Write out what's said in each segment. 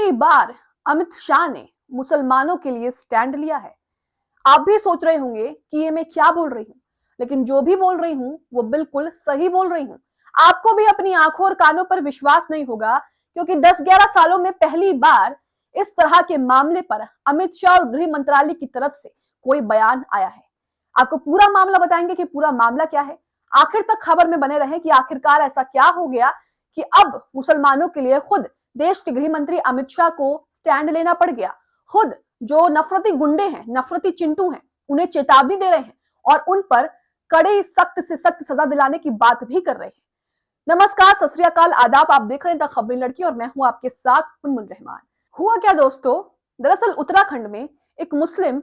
पहली बार अमित शाह ने मुसलमानों के लिए स्टैंड लिया है। आप भी सोच रहे होंगे कि ये मैं क्या बोल रही हूँ, लेकिन जो भी बोल रही हूँ वो बिल्कुल सही बोल रही हूँ। आपको भी अपनी आंखों और कानों पर विश्वास नहीं होगा, क्योंकि 10-11 सालों में पहली बार इस तरह के मामले पर अमित शाह और गृह मंत्रालय की तरफ से कोई बयान आया है। आपको पूरा मामला बताएंगे कि पूरा मामला क्या है। आखिर तक खबर में बने रहें कि आखिरकार ऐसा क्या हो गया कि अब मुसलमानों के लिए खुद देश के गृह मंत्री अमित शाह को स्टैंड लेना पड़ गया। खुद जो नफरती गुंडे हैं, नफरती चिंटू हैं, उन्हें चेतावनी दे रहे हैं और उन पर कड़े सख्त से सख्त सजा दिलाने की बात भी कर रहे हैं। नमस्कार, सत श्री अकाल, आदाब। आप देख रहे हैं द खबरी लड़की और मैं हूं आपके साथ मुनमुन रहमान। हुआ क्या दोस्तों, दरअसल उत्तराखंड में एक मुस्लिम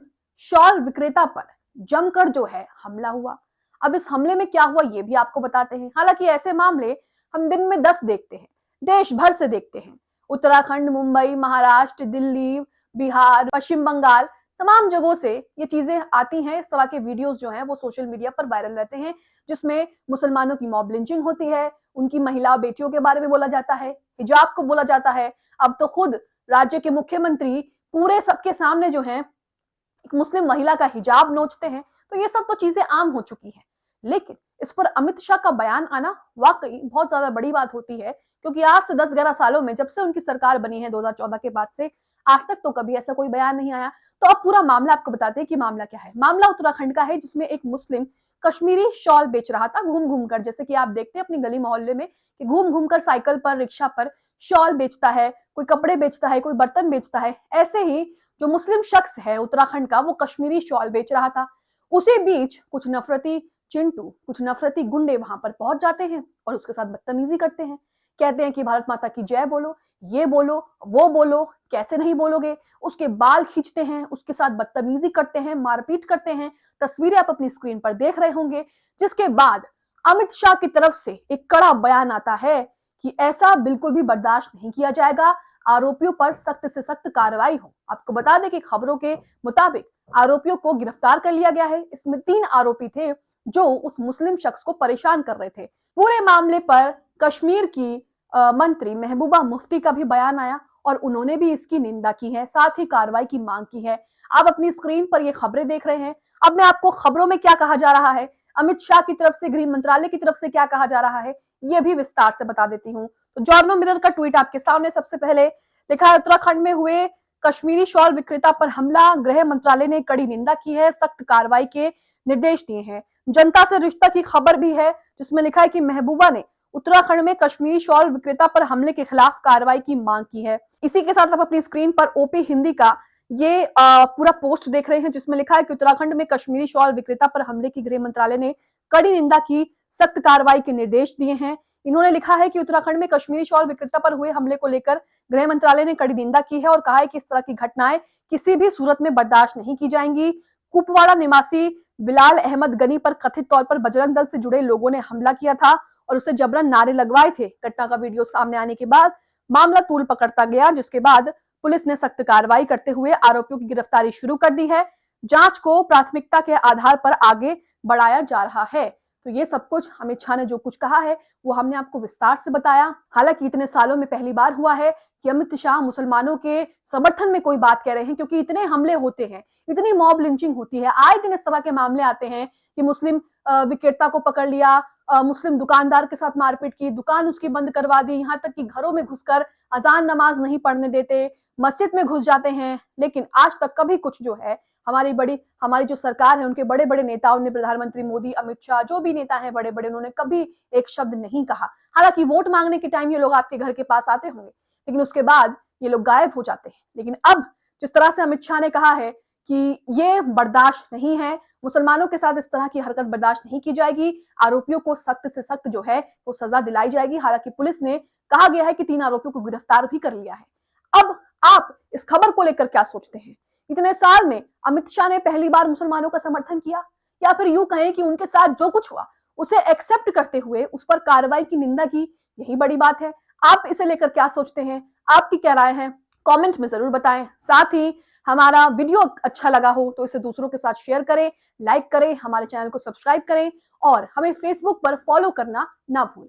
शॉल विक्रेता पर जमकर जो है हमला हुआ। अब इस हमले में क्या हुआ ये भी आपको बताते हैं। हालांकि ऐसे मामले हम दिन में 10 देखते हैं, देश भर से देखते हैं। उत्तराखंड, मुंबई, महाराष्ट्र, दिल्ली, बिहार, पश्चिम बंगाल, तमाम जगहों से ये चीजें आती हैं। इस तरह के वीडियोस जो हैं वो सोशल मीडिया पर वायरल रहते हैं, जिसमें मुसलमानों की मॉब लिंचिंग होती है, उनकी महिला बेटियों के बारे में बोला जाता है, हिजाब को बोला जाता है। अब तो खुद राज्य के मुख्यमंत्री पूरे सबके सामने जो है एक मुस्लिम महिला का हिजाब नोचते हैं। तो ये सब तो चीजें आम हो चुकी हैं, लेकिन इस पर अमित शाह का बयान आना वाकई बहुत ज्यादा बड़ी बात होती है, क्योंकि आज से 10-11 सालों में, जब से उनकी सरकार बनी है 2014 के बाद से, आज तक तो कभी ऐसा कोई बयान नहीं आया। तो अब पूरा मामला आपको बताते हैं कि मामला क्या है। मामला उत्तराखंड का है, जिसमें एक मुस्लिम कश्मीरी शॉल बेच रहा था घूम घूम कर। जैसे कि आप देखते हैं अपनी गली मोहल्ले में कि घूम घूम कर साइकिल पर, रिक्शा पर शॉल बेचता है, कोई कपड़े बेचता है, कोई बर्तन बेचता है। ऐसे ही जो मुस्लिम शख्स है उत्तराखंड का, वो कश्मीरी शॉल बेच रहा था। उसी बीच कुछ नफरती चिंटू, कुछ नफरती गुंडे वहां पर पहुंच जाते हैं और उसके साथ बदतमीजी करते हैं। कहते हैं कि भारत माता की जय बोलो, ये बोलो, वो बोलो, कैसे नहीं बोलोगे। उसके बाल खींचते हैं, उसके साथ बदतमीजी करते हैं, मारपीट करते हैं। तस्वीरें आप अपनी स्क्रीन पर देख रहे होंगे। जिसके बाद अमित शाह की तरफ से एक कड़ा बयान आता है कि ऐसा बिल्कुल भी बर्दाश्त नहीं किया जाएगा, आरोपियों पर सख्त से सख्त कार्रवाई हो। आपको बता दें कि खबरों के मुताबिक आरोपियों को गिरफ्तार कर लिया गया है। इसमें 3 आरोपी थे जो उस मुस्लिम शख्स को परेशान कर रहे थे। पूरे मामले पर कश्मीर की मंत्री महबूबा मुफ्ती का भी बयान आया और उन्होंने भी इसकी निंदा की है, साथ ही कार्रवाई की मांग की है। आप अपनी स्क्रीन पर ये खबरें देख रहे हैं। अब मैं आपको खबरों में क्या कहा जा रहा है, अमित शाह की तरफ से, गृह मंत्रालय की तरफ से क्या कहा जा रहा है, ये भी विस्तार से बता देती हूँ। तो जॉर्नो मिरर का ट्वीट आपके सामने। सबसे पहले लिखा है, उत्तराखंड में हुए कश्मीरी शॉल विक्रेता पर हमला, गृह मंत्रालय ने कड़ी निंदा की है, सख्त कार्रवाई के निर्देश दिए हैं। जनता से रिश्ता की खबर भी है, जिसमें लिखा है कि महबूबा ने उत्तराखंड में कश्मीरी शॉल विक्रेता पर हमले के खिलाफ कार्रवाई की मांग की है। इसी के साथ आप अपनी स्क्रीन पर ओपी हिंदी का ये पूरा पोस्ट देख रहे हैं, जिसमें लिखा है कि उत्तराखंड में कश्मीरी शॉल विक्रेता पर हमले की गृह मंत्रालय ने कड़ी निंदा की, सख्त कार्रवाई के निर्देश दिए हैं। इन्होंने लिखा है कि उत्तराखंड में कश्मीरी शॉल विक्रेता पर हुए हमले को लेकर गृह मंत्रालय ने कड़ी निंदा की है और कहा है कि इस तरह की घटनाएं किसी भी सूरत में बर्दाश्त नहीं की जाएंगी। कुपवाड़ा निवासी बिलाल अहमद गनी पर कथित तौर पर बजरंग दल से जुड़े लोगों ने हमला किया था और उसे जबरन नारे लगवाए थे। घटना का वीडियो सामने आने के बाद मामला तूल पकड़ता गया, जिसके बाद पुलिस ने सख्त कार्रवाई करते हुए आरोपियों की गिरफ्तारी शुरू कर दी है। जांच को प्राथमिकता के आधार पर आगे बढ़ाया जा रहा है। तो ये सब कुछ अमित शाह ने जो कुछ कहा है वो हमने आपको विस्तार से बताया। हालांकि इतने सालों में पहली बार हुआ है कि अमित शाह मुसलमानों के समर्थन में कोई बात कह रहे हैं, क्योंकि इतने हमले होते हैं, इतनी मॉब लिंचिंग होती है, आए दिन इस तरह के मामले आते हैं कि मुस्लिम विक्रेता को पकड़ लिया, मुस्लिम दुकानदार के साथ मारपीट की, दुकान उसकी बंद करवा दी, यहाँ तक कि घरों में घुसकर अजान नमाज नहीं पढ़ने देते, मस्जिद में घुस जाते हैं। लेकिन आज तक कभी कुछ जो है हमारी जो सरकार है, उनके बड़े बड़े नेताओं ने, प्रधानमंत्री मोदी, अमित शाह, जो भी नेता हैं बड़े बड़े, उन्होंने कभी एक शब्द नहीं कहा। हालांकि वोट मांगने के टाइम ये लोग आपके घर के पास आते होंगे, लेकिन उसके बाद ये लोग गायब हो जाते हैं। लेकिन अब जिस तरह से अमित शाह ने कहा है कि ये बर्दाश्त नहीं है, मुसलमानों के साथ इस तरह की हरकत बर्दाश्त नहीं की जाएगी, आरोपियों को सख्त से सख्त जो है वो सजा दिलाई जाएगी। हालांकि पुलिस ने कहा गया है कि 3 आरोपियों को गिरफ्तार भी कर लिया है। अब आप इस खबर को लेकर क्या सोचते हैं? इतने साल में अमित शाह ने पहली बार मुसलमानों का समर्थन किया, या फिर यूं कहें कि उनके साथ जो कुछ हुआ उसे एक्सेप्ट करते हुए उस पर कार्रवाई की निंदा की? यही बड़ी बात है। आप इसे लेकर क्या सोचते हैं? आपकी क्या राय है? कमेंट में जरूर बताएं। साथ ही हमारा वीडियो अच्छा लगा हो तो इसे दूसरों के साथ शेयर करें, लाइक करें, हमारे चैनल को सब्सक्राइब करें और हमें फेसबुक पर फॉलो करना ना भूलें।